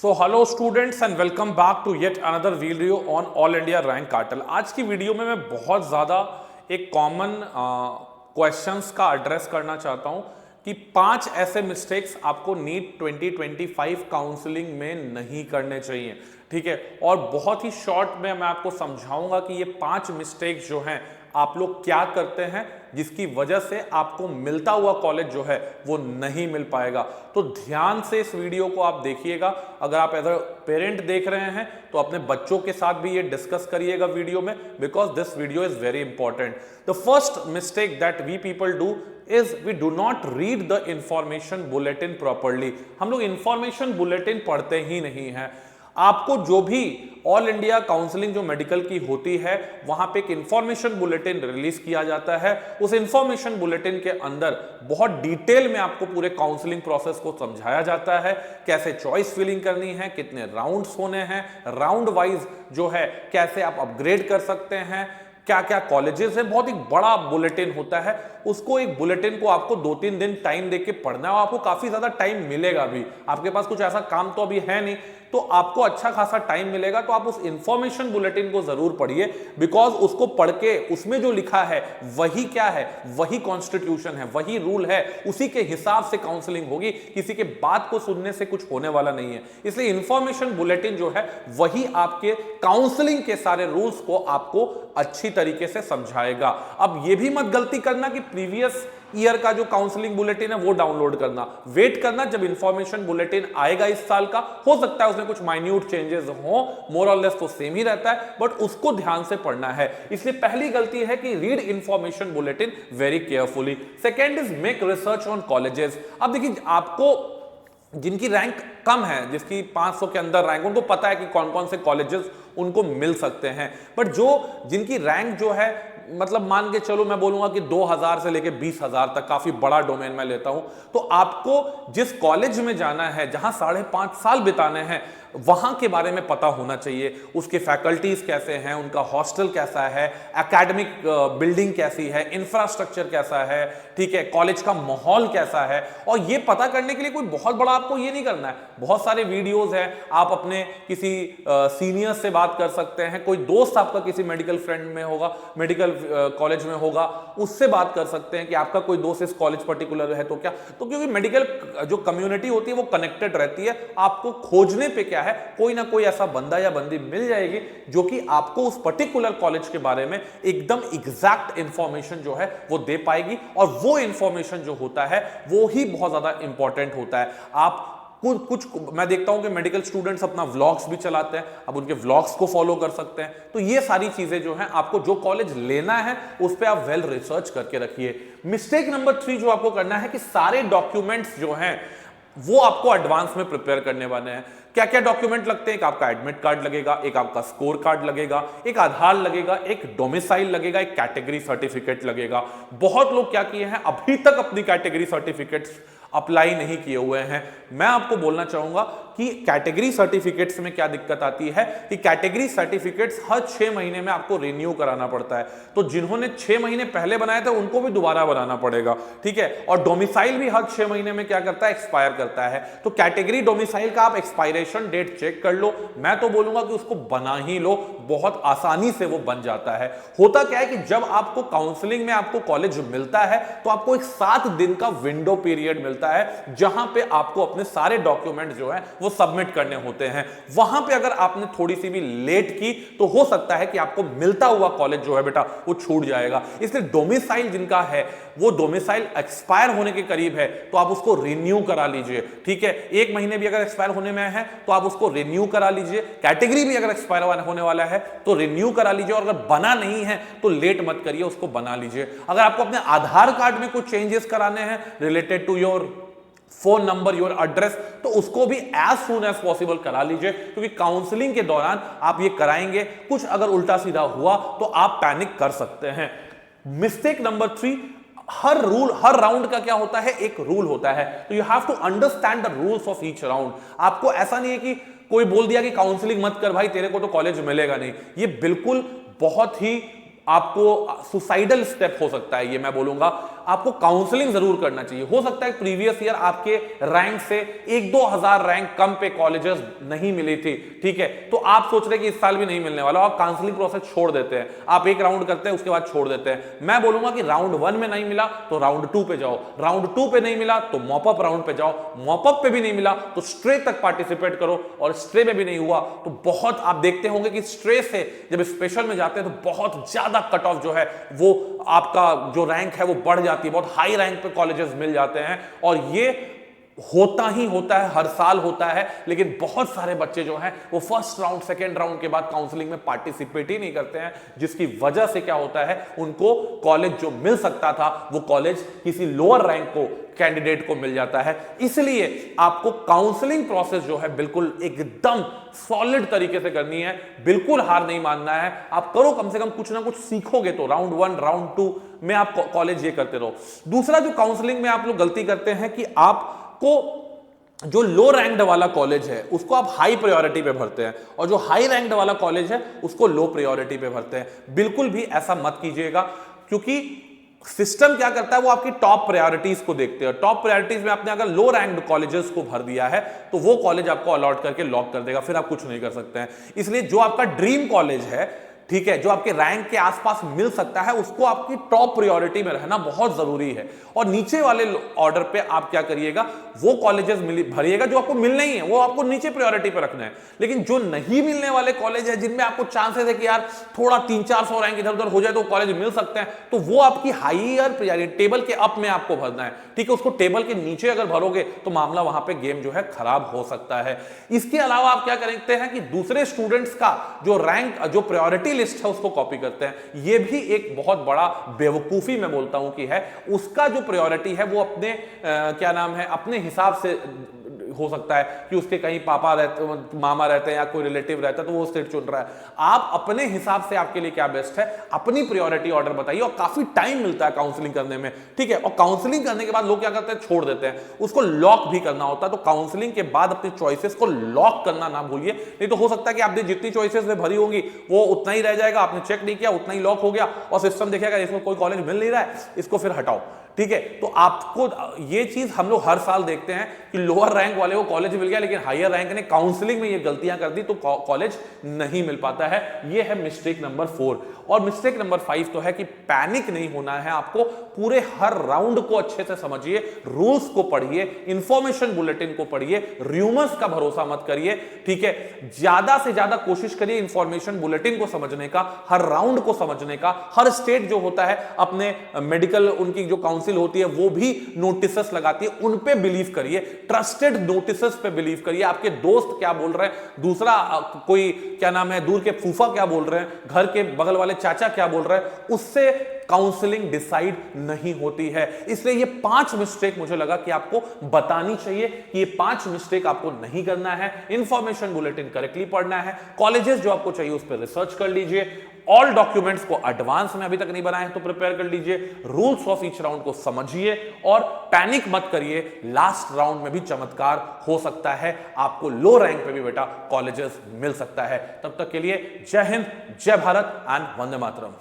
So hello students and welcome back to yet another video on all India rank cartel. आज की video में मैं बहुत ज़्यादा एक कॉमन क्वेश्चंस का एड्रेस करना चाहता हूं कि 5 ऐसे मिस्टेक्स आपको नीट 2025 काउंसलिंग में नहीं करने चाहिए। ठीक है, और बहुत ही शॉर्ट में मैं आपको समझाऊंगा कि ये 5 मिस्टेक्स जो हैं आप लोग क्या करते हैं जिसकी वजह से आपको मिलता हुआ कॉलेज जो है वो नहीं मिल पाएगा। तो ध्यान से इस वीडियो को आप देखिएगा। अगर आप एज अ पेरेंट देख रहे हैं तो अपने बच्चों के साथ भी ये डिस्कस करिएगा वीडियो में, because this video is very important. The first mistake that we people do is we do not read the information bulletin properly. हम लोग इंफॉर्मेशन बुलेटिन पढ़ते ही नहीं है। आपको जो भी ऑल इंडिया काउंसलिंग जो मेडिकल की होती है वहां पे एक इंफॉर्मेशन बुलेटिन रिलीज किया जाता है। उस इंफॉर्मेशन बुलेटिन के अंदर बहुत डिटेल में आपको पूरे काउंसलिंग प्रोसेस को समझाया जाता है, कैसे चॉइस फिलिंग करनी है, कितने राउंड्स होने हैं, राउंड वाइज जो है कैसे आप अपग्रेड कर सकते हैं, क्या क्या कॉलेजेस है। बहुत ही बड़ा बुलेटिन होता है। उसको एक बुलेटिन को आपको 2-3 दिन टाइम देके पढ़ना है और आपको काफी ज्यादा टाइम मिलेगा भी। आपके पास कुछ ऐसा काम तो अभी है नहीं, तो आपको अच्छा खासा टाइम मिलेगा। तो आप उस इंफॉर्मेशन बुलेटिन को जरूर पढ़िए, बिकॉज उसको पढ़ के उसमें जो लिखा है वही क्या है, वही कॉन्स्टिट्यूशन है, वही रूल है, उसी के हिसाब से काउंसलिंग होगी। किसी के बात को सुनने से कुछ होने वाला नहीं है। इसलिए इंफॉर्मेशन बुलेटिन जो है वही आपके काउंसलिंग के सारे रूल्स को आपको अच्छी तरीके से समझाएगा। अब यह भी मत गलती करना कि प्रीवियस ईयर का जो काउंसलिंग बुलेटिन है वो डाउनलोड करना। वेट करना जब इंफॉर्मेशन बुलेटिन आएगा इस साल का, हो सकता है उसमें कुछ माइन्यूट चेंजेस हो, मोर और लेस तो सेम ही रहता है, बट उसको ध्यान से पढ़ना है। इसलिए पहली गलती है कि read information bulletin very carefully. Second is make research on colleges. अब देखिए, आपको जिनकी रैंक कम है, जिसकी 500 के अंदर रैंक, उनको पता है कि कौन कौन से कॉलेजेस उनको मिल सकते हैं। बट जिनकी रैंक जो है, मतलब मान के चलो मैं बोलूंगा कि 2000 से लेके 20,000 तक, काफी बड़ा डोमेन में लेता हूं, तो आपको जिस कॉलेज में जाना है, जहां 5.5 साल बिताने हैं, वहां के बारे में पता होना चाहिए। उसके फैकल्टीज कैसे हैं, उनका हॉस्टल कैसा है, एकेडमिक बिल्डिंग कैसी है, इंफ्रास्ट्रक्चर कैसा है, ठीक है, कॉलेज का माहौल कैसा है। और ये पता करने के लिए कोई बहुत बड़ा आपको ये नहीं करना है। बहुत सारे वीडियोज हैं, आप अपने किसी सीनियर से बात कर सकते हैं, कोई दोस्त आपका किसी मेडिकल फ्रेंड में होगा, मेडिकल कॉलेज में होगा, उससे बात कर सकते हैं कि आपका कोई दोस्त इस कॉलेज पर्टिकुलर है तो क्या। तो क्योंकि मेडिकल जो कम्युनिटी होती है वो कनेक्टेड रहती है, आपको खोजने पे क्या है, कोई ना कोई ऐसा बंदा या बंदी मिल जाएगी जो कि आपको उस पर्टिकुलर कॉलेज के बारे में एकदम एग्जैक्ट इंफॉर्मेशन जो है वो दे पाएगी। और वो इंफॉर्मेशन जो होता है वो ही बहुत ज्यादा इंपॉर्टेंट होता है। आप कुछ मैं देखता हूं कि मेडिकल स्टूडेंट्स अपना व्लॉग्स भी चलाते हैं, अब उनके व्लॉग्स को फॉलो कर सकते हैं। तो ये सारी चीजें जो हैं, आपको जो कॉलेज लेना है उस पर आप वेल रिसर्च करके रखिए। मिस्टेक नंबर 3 जो आपको करना है कि सारे डॉक्यूमेंट्स जो हैं वो आपको एडवांस में प्रिपेयर करने वाले हैं। क्या क्या डॉक्यूमेंट लगते हैं? एक आपका एडमिट कार्ड लगेगा, एक आपका स्कोर कार्ड लगेगा, एक आधार लगेगा, एक डोमिसाइल लगेगा, एक कैटेगरी सर्टिफिकेट लगेगा। बहुत लोग क्या किए हैं, अभी तक अपनी कैटेगरी सर्टिफिकेट्स अप्लाई नहीं किए हुए हैं। मैं आपको बोलना चाहूंगा कि कैटेगरी सर्टिफिकेट्स में क्या दिक्कत आती है कि कैटेगरी सर्टिफिकेट्स हर 6 महीने में आपको रिन्यू कराना पड़ता है। तो जिन्होंने 6 महीने पहले बनाए थे उनको भी दोबारा बनाना पड़ेगा, ठीक है। और डोमिसाइल भी हर 6 महीने में क्या करता है, एक्सपायर करता है। तो कैटेगरी डोमिसाइल का आप एक्सपायरेशन डेट चेक कर लो। मैं तो बोलूंगा कि उसको बना ही लो, बहुत आसानी से वो बन जाता है। होता क्या है कि जब आपको काउंसलिंग में आपको कॉलेज मिलता है तो आपको एक 7 दिन का विंडो पीरियड मिलता है, जहां पे आपको अपने सारे डॉक्यूमेंट जो है वो सबमिट करने होते हैं। वहां पे अगर आपने थोड़ी सी भी लेट की तो हो सकता है कि आपको मिलता हुआ कॉलेज जो है बेटा वो छूट जाएगा। इसलिए डोमिसाइल जिनका है वो डोमिसाइल एक्सपायर होने के करीब है तो आप उसको रिन्यू करा लीजिए, ठीक है। 1 महीने भी अगर एक्सपायर होने में है तो आप उसको रिन्यू करा लीजिए। कैटेगरी भी अगर एक्सपायर होने वाला है तो रिन्यू करा लीजिए, और अगर बना नहीं है तो लेट मत करिए, उसको बना लीजिए। अगर आपको अपने आधार कार्ड में कुछ चेंजेस कराने हैं related to your phone number, your address, तो उसको भी एज सून एज पॉसिबल करा लीजिए, क्योंकि काउंसलिंग के दौरान आप ये कराएंगे, कुछ अगर उल्टा सीधा हुआ तो आप पैनिक कर सकते हैं। मिस्टेक नंबर 3, हर राउंड का क्या होता है, एक रूल होता है। तो you have to understand the rules of each round. आपको ऐसा नहीं है कि कोई बोल दिया कि काउंसलिंग मत कर भाई, तेरे को तो कॉलेज मिलेगा नहीं। ये बिल्कुल बहुत ही आपको सुसाइडल स्टेप हो सकता है, ये मैं बोलूंगा। आपको काउंसलिंग जरूर करना चाहिए। हो सकता है प्रीवियस ईयर आपके रैंक से 1-2 हजार रैंक कम पे कॉलेजेस नहीं मिली थी, ठीक है, तो आप सोच रहे कि इस साल भी नहीं मिलने वाला, आप काउंसलिंग प्रोसेस छोड़ देते हैं, आप एक राउंड करते हैं उसके बाद छोड़ देते हैं। मैं बोलूंगा कि राउंड 1 में नहीं मिला तो राउंड 2 पे जाओ, राउंड 2 पे नहीं मिला तो मॉपअप राउंड पे जाओ, मॉपअप पे भी नहीं मिला तो स्ट्रे तक पार्टिसिपेट करो, और स्ट्रे में भी नहीं हुआ तो बहुत आप देखते होंगे कि स्ट्रे से जब स्पेशल में जाते हैं तो बहुत ज्यादा कट ऑफ जो है वो आपका जो रैंक है वो बढ़ जाती है, बहुत हाई रैंक पे कॉलेजेस मिल जाते हैं, और ये होता ही होता है, हर साल होता है। लेकिन बहुत सारे बच्चे जो हैं वो फर्स्ट राउंड सेकेंड राउंड के बाद काउंसलिंग में पार्टिसिपेट ही नहीं करते हैं, जिसकी वजह से क्या होता है, उनको कॉलेज जो मिल सकता था वो कॉलेज किसी लोअर रैंक को कैंडिडेट को मिल जाता है। इसलिए आपको काउंसलिंग प्रोसेस जो है बिल्कुल एकदम सॉलिड तरीके से करनी है, बिल्कुल हार नहीं मानना है। आप करो, कम से कम कुछ ना कुछ सीखोगे तो राउंड 1 राउंड 2 में आप कॉलेज ये करते रहो। दूसरा जो काउंसलिंग में आप लोग गलती करते हैं कि आपको जो लो रैंक्ड वाला कॉलेज है उसको आप हाई प्रायोरिटी पे भरते हैं, और जो हाई रैंक्ड वाला कॉलेज है उसको लो प्रायोरिटी पे भरते हैं। बिल्कुल भी ऐसा मत कीजिएगा, क्योंकि सिस्टम क्या करता है, वो आपकी टॉप प्रायोरिटीज को देखते हैं। टॉप प्रायोरिटीज में आपने अगर लो रैंक्ड कॉलेजेस को भर दिया है तो वो कॉलेज आपको अलॉट करके लॉक कर देगा, फिर आप कुछ नहीं कर सकते हैं। इसलिए जो आपका ड्रीम कॉलेज है, ठीक है, जो आपके रैंक के आसपास मिल सकता है, उसको आपकी टॉप प्रायोरिटी में रहना बहुत जरूरी है। और नीचे वाले ऑर्डर पे आप क्या करिएगा, वो कॉलेजेस भरिएगा जो आपको मिलने ही है, वो आपको नीचे प्रायोरिटी पे रखना है। लेकिन जो नहीं मिलने वाले कॉलेज है, जिनमें आपको चांसेस है कि यार थोड़ा 300-400 रैंक इधर उधर हो जाए तो कॉलेज मिल सकते हैं, तो वो आपकी हाईयर प्रायोरिटी टेबल के अप में आपको भरना है, ठीक है। उसको टेबल के नीचे अगर भरोगे तो मामला वहां पे गेम जो है खराब हो सकता है। इसके अलावा आप क्या करते हैं कि दूसरे स्टूडेंट्स का जो रैंक, जो प्रायोरिटी लिस्ट है उसको कॉपी करते हैं। ये भी एक बहुत बड़ा बेवकूफी मैं बोलता हूं कि है। उसका जो प्रायोरिटी है वो अपने क्या नाम है, अपने हिसाब से हो सकता है कि उसके कहीं पापा रहते, मामा रहते हैं या कोई रिलेटिव रहता है तो वो स्टेट चुन रहा है। आप अपने हिसाब से आपके लिए क्या बेस्ट है, अपनी प्रायोरिटी ऑर्डर बताइए। और काफी टाइम मिलता है काउंसलिंग करने में, ठीक है। और काउंसलिंग करने के बाद लोग क्या करते हैं, छोड़ देते हैं। उसको लॉक भी करना होता है, तो काउंसलिंग के बाद अपनी चॉइसेस को लॉक करना ना भूलिए, नहीं तो हो सकता है कि आपने जितनी चॉइसेस में भरी होंगी वो उतना ही रह जाएगा, आपने चेक नहीं किया, उतना ही लॉक हो गया, और सिस्टम देखेगा इसको कोई कॉलेज मिल नहीं रहा है, इसको फिर हटाओ, ठीक है। तो आपको ये चीज हम लोग हर साल देखते हैं कि लोअर रैंक वाले को कॉलेज मिल गया, लेकिन हायर रैंक ने काउंसलिंग में ये गलतियां कर दी तो कॉलेज नहीं मिल पाता है। ये है मिस्टेक नंबर 4। और मिस्टेक नंबर 5 तो है कि पैनिक नहीं होना है आपको। पूरे हर राउंड को अच्छे से समझिए, रूल्स को पढ़िए, इंफॉर्मेशन बुलेटिन को पढ़िए, र्यूमर्स का भरोसा मत करिए, ठीक है। ज्यादा से ज्यादा कोशिश करिए इंफॉर्मेशन बुलेटिन को समझने का, हर राउंड को समझने का। हर स्टेट जो होता है अपने मेडिकल, उनकी जो काउंसिल होती है वो भी नोटिसेस लगाती है, उन पे बिलीव करिए, ट्रस्टेड नोटिसेस पे बिलीव करिए। आपके दोस्त क्या बोल रहे हैं, दूसरा कोई क्या नाम है, दूर के फूफा क्या बोल रहे हैं, घर के बगल वाले चाचा क्या बोल रहे हैं, उससे काउंसलिंग डिसाइड नहीं होती है। इसलिए ये 5 मिस्टेक मुझे लगा कि आपको बतानी चाहिए कि ये 5 मिस्टेक आपको नहीं करना है। इंफॉर्मेशन बुलेटिन करेक्टली पढ़ना है, कॉलेजेस जो आपको चाहिए उस पर रिसर्च कर लीजिए, ऑल डॉक्यूमेंट्स को एडवांस में अभी तक नहीं बनाए हैं तो प्रिपेयर कर लीजिए, रूल्स ऑफ ईच राउंड को समझिए, और पैनिक मत करिए। लास्ट राउंड में भी चमत्कार हो सकता है, आपको लो रैंक पे भी बेटा कॉलेजेस मिल सकता है। तब तक के लिए जय हिंद, जय भारत एंड वंदे मातरम।